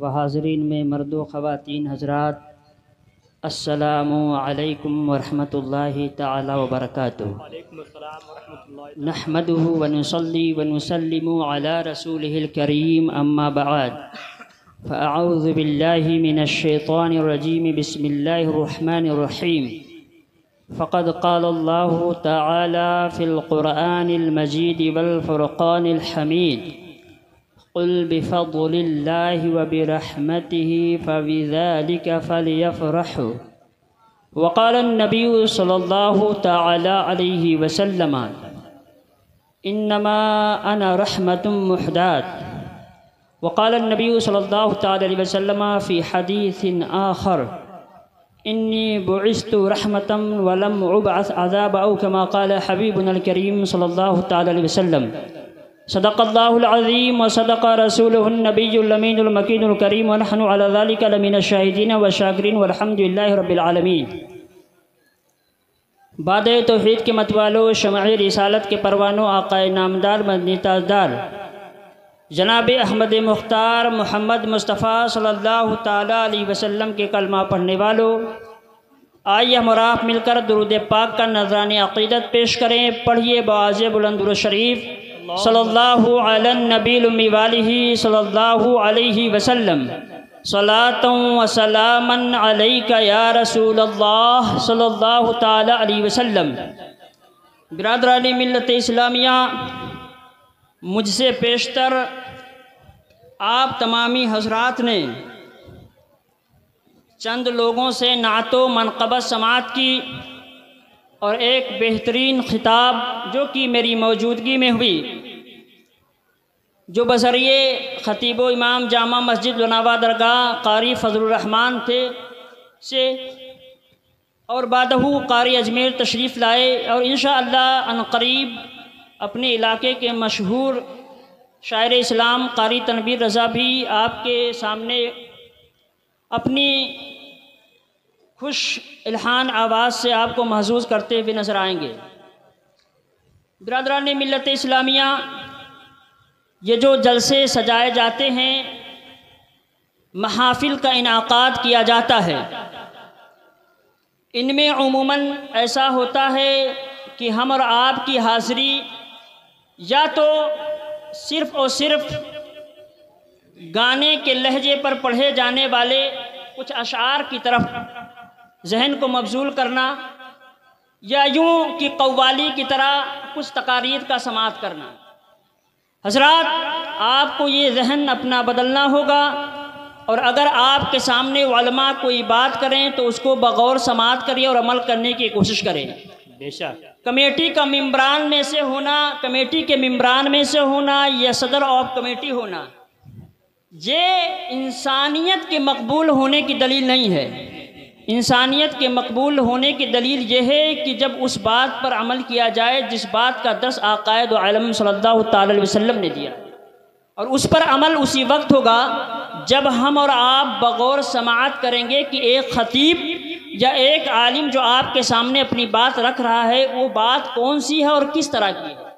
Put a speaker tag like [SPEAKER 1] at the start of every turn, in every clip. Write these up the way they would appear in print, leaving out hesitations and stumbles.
[SPEAKER 1] و حاضرین میں مرد و خواتین حضرات، السلام علیکم ورحمۃ اللہ تعالی وبرکاتہ۔ نحمده ونصلی ونسلم علی رسولہ الکریم، اما بعد فاعوذ باللہ من الشیطان الرجیم، بسم اللہ الرحمن الرحیم۔ فقد قال اللہ تعالی فی القرآن المجید والفرقان الحمید، قل بفضل اللہ وبرحمتہ فبذلک فلیفرحوا۔ وقال النبی صلی اللہ تعالی علیہ وسلم، انما انا رحمت مہداۃ۔ وقال النبی صلی اللہ تعالی علیہ وسلم فی حدیث آخر، انی بعثت رحمتا ولم ابعث عذابا، او کما قال حبیبنا الکریم صلی اللہ تعالی علیہ وسلم۔ صدق اللہ العظیم وصدق رسولہ النبی الامین المکین الکریم، ونحن علی ذلک لمن الشاہدین والشاکرین والحمد للہ رب العالمین۔ باد توحید کے متوالو، شمع رسالت کے پروانوں، آقا نامدار مدنی تاجدار جناب احمد مختار محمد مصطفیٰ صلی اللہ تعالی علیہ وسلم کے کلمہ پڑھنے والوں، آئیے ہم اور آپ مل کر درود پاک کا نذرانِ عقیدت پیش کریں۔ پڑھیے بآواز بلند و شریف، صلی اللہ علی النبی الامی والہ صلی اللہ علیہ وسلم، صلاۃ و سلاما علیک یا رسول اللہ صلی اللہ تعالی علیہ وسلم۔ برادران ملت اسلامیہ، مجھ سے پیشتر آپ تمامی حضرات نے چند لوگوں سے نعت و منقبت سماعت کی، اور ایک بہترین خطاب جو کہ میری موجودگی میں ہوئی، جو بذریعے خطیب و امام جامع مسجد لوناوا درگاہ قاری فضل الرحمن تھے سے، اور بعدہ قاری اجمیر تشریف لائے، اور انشاءاللہ عنقریب اپنے علاقے کے مشہور شاعر اسلام قاری تنویر رضا بھی آپ کے سامنے اپنی خوش الحان آواز سے آپ کو محظوظ کرتے ہوئے نظر آئیں گے۔ برادران ملت اسلامیہ، یہ جو جلسے سجائے جاتے ہیں، محافل کا انعقاد کیا جاتا ہے، ان میں عموماً ایسا ہوتا ہے کہ ہم اور آپ کی حاضری یا تو صرف اور صرف گانے کے لہجے پر پڑھے جانے والے کچھ اشعار کی طرف ذہن کو مبذول کرنا، یا یوں کہ قوالی کی طرح کچھ تقاریر کا سماعت کرنا۔ حضرات، آپ کو یہ ذہن اپنا بدلنا ہوگا، اور اگر آپ کے سامنے علماء کوئی بات کریں تو اس کو بغور سماعت کریے اور عمل کرنے کی کوشش کریں۔ بے شک کمیٹی کا ممبران میں سے ہونا، کمیٹی کے ممبران میں سے ہونا، یا صدر آف کمیٹی ہونا، یہ انسانیت کے مقبول ہونے کی دلیل نہیں ہے۔ انسانیت کے مقبول ہونے کی دلیل یہ ہے کہ جب اس بات پر عمل کیا جائے جس بات کا درس آقا دو عالم صلی اللہ تعالی علیہ وسلم نے دیا، اور اس پر عمل اسی وقت ہوگا جب ہم اور آپ بغور سماعت کریں گے کہ ایک خطیب یا ایک عالم جو آپ کے سامنے اپنی بات رکھ رہا ہے، وہ بات کون سی ہے اور کس طرح کی ہے۔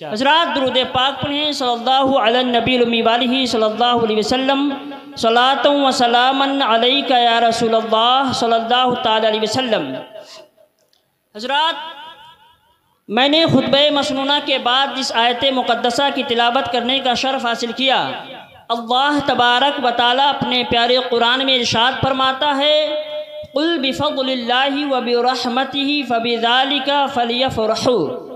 [SPEAKER 1] حضرات، درود پاک پڑھیں، صلی اللہ علی النبی الامی والہ صلی اللہ علیہ وسلم، صلاۃ و سلاما علیک یا رسول اللہ صلی اللہ تعالی علیہ وسلم۔ حضرات، میں نے خطبہ مسنونہ کے بعد جس آیت مقدسہ کی تلاوت کرنے کا شرف حاصل کیا، اللہ تبارک و تعالی اپنے پیارے قرآن میں ارشاد فرماتا ہے، قل بفضل اللہ وبرحمتہ فبذلک فلیفرحوا۔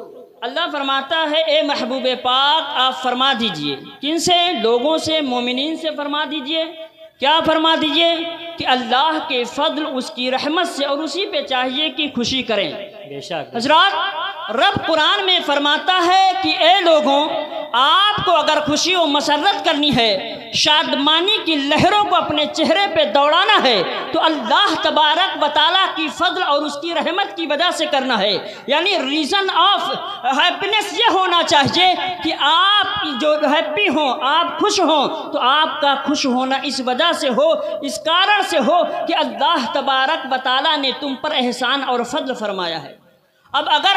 [SPEAKER 1] اللہ فرماتا ہے، اے محبوب پاک، آپ فرما دیجئے۔ کن سے؟ لوگوں سے، مومنین سے فرما دیجئے۔ کیا فرما دیجئے؟ کہ اللہ کے فضل، اس کی رحمت سے، اور اسی پہ چاہیے کہ خوشی کریں۔ حضرات، رب قرآن میں فرماتا ہے کہ اے لوگوں، آپ کو اگر خوشی و مسرت کرنی ہے، شادمانی کی لہروں کو اپنے چہرے پہ دوڑانا ہے، تو اللہ تبارک و تعالیٰ کی فضل اور اس کی رحمت کی وجہ سے کرنا ہے۔ یعنی ریزن آف ہیپینس یہ ہونا چاہیے کہ آپ جو ہیپی ہوں، آپ خوش ہوں، تو آپ کا خوش ہونا اس وجہ سے ہو، اس کارن سے ہو کہ اللہ تبارک و تعالیٰ نے تم پر احسان اور فضل فرمایا ہے۔ اب اگر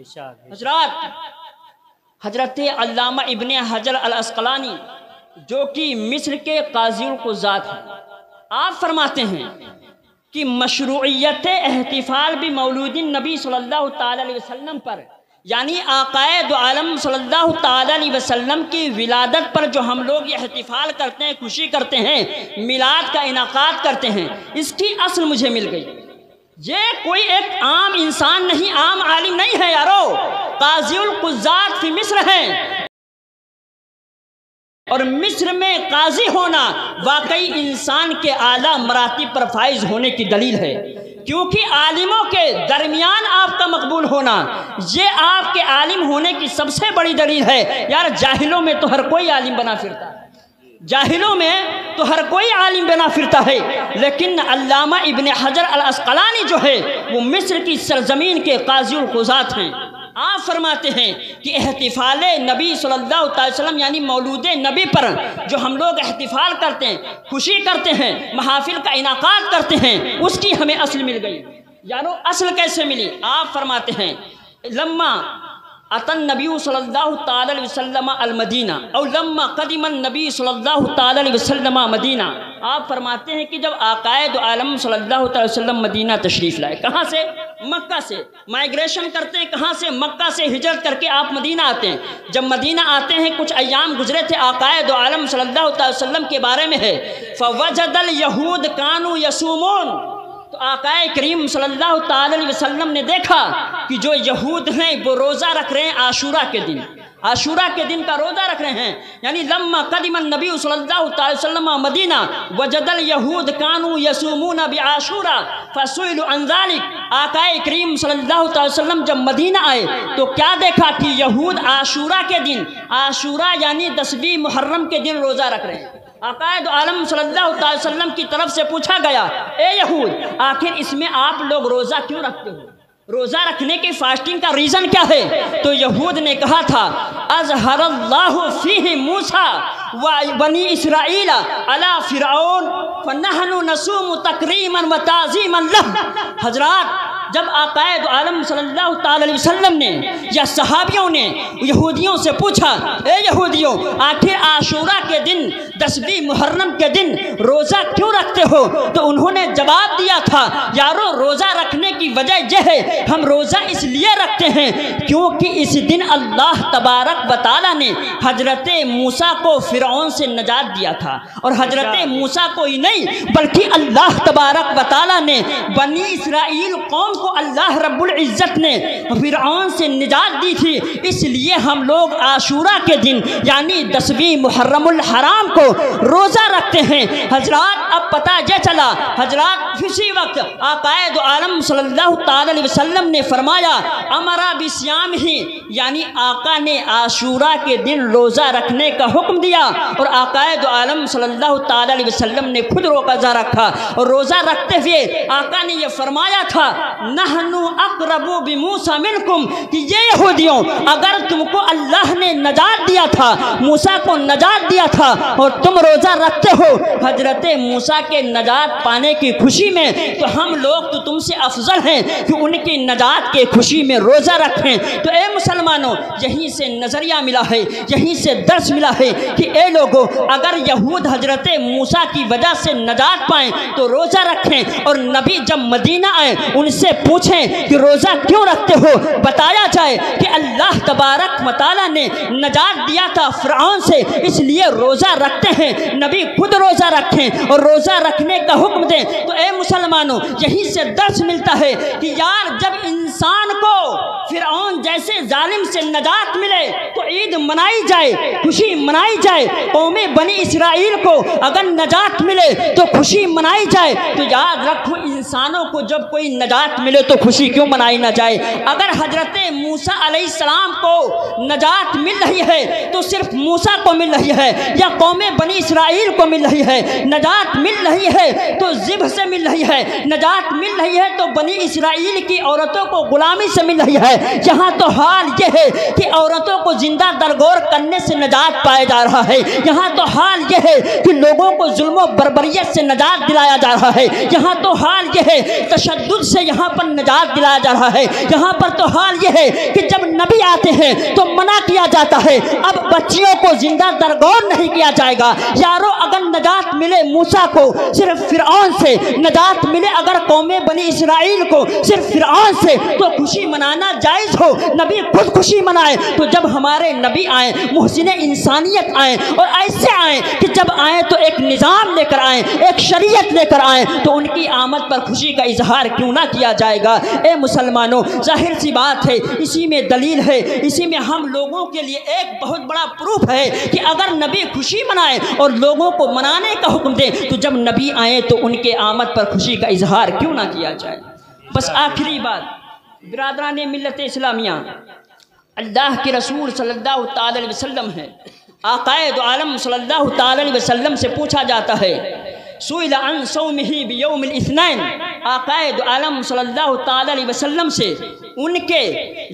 [SPEAKER 1] حضرات، حضرت علامہ ابن حجر العسقلانی جو کہ مصر کے قاضی القضات ہیں، آپ فرماتے ہیں کہ مشروعیت احتفال بمولود النبی صلی اللہ تعالی علیہ وسلم پر، یعنی آقائے دو عالم صلی اللہ تعالی علیہ وسلم کی ولادت پر جو ہم لوگ یہ احتفال کرتے ہیں، خوشی کرتے ہیں، میلاد کا انعقاد کرتے ہیں، اس کی اصل مجھے مل گئی۔ یہ کوئی ایک عام انسان نہیں، عام عالم نہیں ہے یارو، قاضی القضات فی مصر ہیں، اور مصر میں قاضی ہونا واقعی انسان کے اعلیٰ مراتب پر فائز ہونے کی دلیل ہے، کیونکہ عالموں کے درمیان آپ کا مقبول ہونا یہ آپ کے عالم ہونے کی سب سے بڑی دلیل ہے۔ یار جاہلوں میں تو ہر کوئی عالم بنا پھرتا ہے، جاہلوں میں تو ہر کوئی عالم بنا پھرتا ہے، لیکن علامہ ابن حجر العسقلانی جو ہے وہ مصر کی سرزمین کے قاضی القضات ہیں۔ آپ فرماتے ہیں کہ احتفال نبی صلی اللہ علیہ وسلم یعنی مولود نبی پر جو ہم لوگ احتفال کرتے ہیں، خوشی کرتے ہیں، محافل کا انعقاد کرتے ہیں، اس کی ہمیں اصل مل گئی۔ یارو اصل کیسے ملی؟ آپ فرماتے ہیں لما اتى النبی صلی اللہ تعالی علیہ وسلم المدینہ او لما قدم النبی صلی اللہ تعالی علیہ وسلم مدینہ، آپ فرماتے ہیں کہ جب آقائے دو عالم صلی اللہ تعالی وسلم مدینہ تشریف لائے، کہاں سے؟ مکہ سے مائیگریشن کرتے ہیں، کہاں سے؟ مکہ سے ہجرت کر کے آپ مدینہ آتے ہیں۔ جب مدینہ آتے ہیں کچھ ایام گزرے تھے، آقائے دو عالم صلی اللہ تعالی وسلم کے بارے میں ہے فوجد الیہود کانوا یصومون، تو آقائے کریم صلی اللہ تعالی علیہ وسلم نے دیکھا کہ جو یہود ہیں وہ روزہ رکھ رہے ہیں عاشورہ کے دن، عاشورہ کے دن کا روزہ رکھ رہے ہیں۔ یعنی لما قدم النبی صلی اللہ تعالی وسلم مدینہ وجد الیہود کانوا یصومون بعاشورہ فسئلوا عن ذلک، آقائے کریم صلی اللہ تعالی وسلم جب مدینہ آئے تو کیا دیکھا کہ یہود عاشورہ کے دن، عاشورہ یعنی 10ویں محرم کے دن روزہ رکھ رہے ہیں۔ عقائد عالم صلی اللہ علیہ وسلم کی طرف سے پوچھا گیا، اے یہود آخر اس میں آپ لوگ روزہ کیوں رکھتے ہو؟ روزہ رکھنے کی فاسٹنگ کا ریزن کیا ہے؟ تو یہود نے کہا تھا اظہر اللہ فیہ موسیٰ و بنی اسرائیل علی فرعون فنحن نصوم تکریما و تعظیما لہ۔ حضرات جب آقائد عالم صلی اللہ تعالی علیہ وسلم نے یا صحابیوں نے یہودیوں سے پوچھا، اے یہودیوں آخر عاشورہ کے دن 10ویں محرم کے دن روزہ کیوں رکھتے ہو؟ تو انہوں نے جواب دیا تھا یارو روزہ رکھنے کی وجہ یہ ہے، ہم روزہ اس لیے رکھتے ہیں کیونکہ اس دن اللہ تبارک و تعالیٰ نے حضرت موسیٰ کو فرعون سے نجات دیا تھا، اور حضرت موسیٰ کو ہی نہیں بلکہ اللہ تبارک و تعالیٰ نے بنی اسرائیل قوم کو اللہ رب العزت نے فرعون سے نجات دی تھی، اس لیے ہم لوگ عاشورہ کے دن یعنی 10ویں محرم الحرام کو روزہ رکھتے ہیں۔ حضرات اب پتہ یہ چلا، حضرات اسی وقت آقائد عالم صلی اللہ تعالی علیہ وسلم نے فرمایا امرا بصیام ہی، یعنی آقا نے عاشورہ کے دن روزہ رکھنے کا حکم دیا، اور آقائد عالم صلی اللہ تعالی علیہ وسلم نے خود روزہ رکھا، اور روزہ رکھتے ہوئے آقا نے یہ فرمایا تھا نحن اقرب بموسیٰ منکم، کہ یہ یہودیوں اگر تم کو اللہ نے نجات دیا تھا، موسیٰ کو نجات دیا تھا اور تم روزہ رکھتے ہو حضرت موسیٰ کے نجات پانے کی خوشی میں، تو ہم لوگ تو تم سے افضل ہیں کہ ان کی نجات کے خوشی میں روزہ رکھیں۔ تو اے مسلمانوں یہیں سے نظریہ ملا ہے، یہیں سے درس ملا ہے کہ اے لوگوں اگر یہود حضرت موسیٰ کی وجہ سے نجات پائیں تو روزہ رکھیں، اور نبی جب مدینہ آئے ان سے پوچھیں کہ روزہ کیوں رکھتے ہو، بتایا جائے کہ اللہ تبارک و تعالیٰ نے نجات دیا تھا فرعون سے اس لیے روزہ رکھتے ہیں، نبی خود روزہ رکھیں اور روزہ رکھنے کا حکم دیں۔ تو اے مسلمانوں یہیں سے درس ملتا ہے کہ یار جب انسان کو فرعون جیسے ظالم سے نجات ملے تو عید منائی جائے، خوشی منائی جائے۔ قوم بنی اسرائیل کو اگر نجات ملے تو خوشی منائی جائے، تو یاد رکھو انسانوں کو جب کوئی نجات ملے تو خوشی کیوں منائی نہ جائے؟ اگر حضرت موسیٰ علیہ السلام کو نجات مل رہی ہے تو صرف موسیٰ کو مل رہی ہے یا قوم بنی اسرائیل کو مل رہی ہے؟ نجات مل رہی ہے تو ذبح سے مل رہی ہے، نجات مل رہی ہے تو بنی اسرائیل کی عورتوں کو غلامی سے مل رہی ہے۔ یہاں تو حال یہ ہے کہ عورتوں کو زندہ درگور کرنے سے نجات پایا جا رہا ہے، یہاں تو حال یہ ہے کہ لوگوں کو ظلم و بربریت سے نجات دلایا جا رہا ہے، یہاں تو حال یہ ہے تشدد سے یہاں پر نجات دلایا جا رہا ہے۔ یہاں پر تو حال یہ ہے کہ جب نبی آتے ہیں تو منع کیا جاتا ہے، اب بچیوں کو زندہ درگور نہیں کیا جائے گا۔ یارو اگر نجات ملے موسیٰ کو صرف فرعون سے، نجات ملے اگر قوم بنی اسرائیل کو صرف فرعون سے، تو خوشی منانا جائز ہو، نبی خود خوشی منائے۔ تو جب ہمارے نبی آئیں، محسن انسانیت آئیں، اور ایسے آئیں کہ جب آئیں تو ایک نظام لے کر آئیں، ایک شریعت لے کر آئیں، تو ان کی آمد پر خوشی کا اظہار کیوں نہ کیا جائے گا؟ اے مسلمانوں، ظاہر سی بات ہے، اسی میں دلیل ہے، اسی میں ہم لوگوں کے لیے ایک بہت بڑا پروف ہے کہ اگر نبی خوشی منائے اور لوگوں کو منانے کا حکم دیں، تو جب نبی آئیں تو ان کے آمد پر خوشی کا اظہار کیوں نہ کیا جائے؟ بس آخری بات، برادران ملت اسلامیہ، اللہ کے رسول صلی اللہ تعالی علیہ وسلم ہے، آقائے دو عالم صلی اللہ تعالی علیہ وسلم سے پوچھا جاتا ہے، سئل عن صومہ بیوم الاثنین، آقائے دو عالم صلی اللہ تعالی علیہ وسلم سے ان کے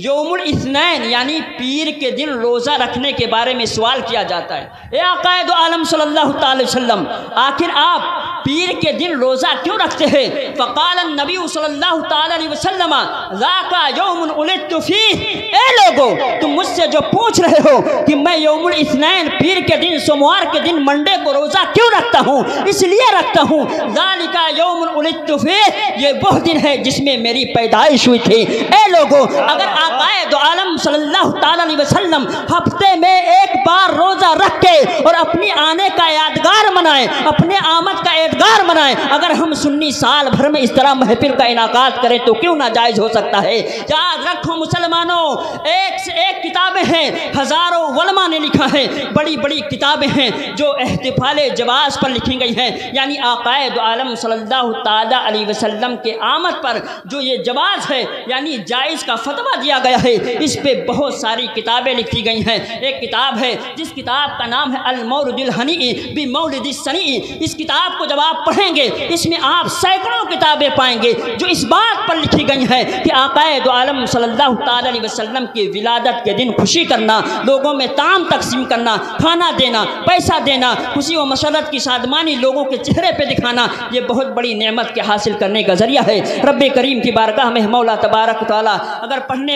[SPEAKER 1] یوم الاثنین یعنی پیر کے دن روزہ رکھنے کے بارے میں سوال کیا جاتا ہے۔ اے آقائے دو عالم صلی اللہ تعالی علیہ وسلم، آخر آپ پیر کے دن روزہ کیوں رکھتے ہیں؟ فقال النبی صلی اللہ تعالی علیہ وسلم ذاک یوم ولدت فیہ، اے لوگو تم مجھ سے جو پوچھ رہے ہو کہ میں یوم الاثنین پیر کے دن سوموار کے دن منڈے کو روزہ کیوں رکھتا ہوں، اس لیے رکھتا ہوں ذالک یوم ولدت فیہ، یہ وہ دن ہے جس میں میری پیدائش ہوئی تھی۔ اے لوگو، اگر آقائے دو عالم صلی اللہ تعالی علیہ وسلم ہفتے میں ایک بار روزہ رکھ کے اور اپنی آنے کا یادگار منائیں، اپنے آمد کا یادگار منائیں، اگر ہم سنی سال بھر میں اس طرح محفل کا انعقاد کریں تو کیوں ناجائز ہو سکتا ہے؟ یاد رکھو مسلمانوں، ایک سے ایک کتابیں ہیں، ہزاروں علماء نے لکھا ہے، بڑی بڑی کتابیں ہیں جو احتفال جواز پر لکھی گئی ہیں، یعنی آقائے دو عالم صلی اللہ تعالی علیہ وسلم کے آمد پر جو یہ جواز ہے یعنی جائز کا فتویٰ دیا گیا ہے، اس پہ بہت ساری کتابیں لکھی گئی ہیں۔ ایک کتاب ہے جس کتاب کا نام ہے المورد الہنی بمولد السنی، اس کتاب کو جب آپ پڑھیں گے اس میں آپ سینکڑوں کتابیں پائیں گے جو اس بات پر لکھی گئی ہیں کہ آقائے دو عالم صلی اللہ تعالی علیہ وسلم کی ولادت کے دن خوشی کرنا، لوگوں میں طعام تقسیم کرنا، کھانا دینا، پیسہ دینا، خوشی و مسرت کی شادمانی لوگوں کے چہرے پہ دکھانا، یہ بہت بڑی نعمت کے حاصل کرنے کا ذریعہ ہے۔ رب کریم کی بارگاہ میں مولا تبارک و تعالی اگر پڑھنے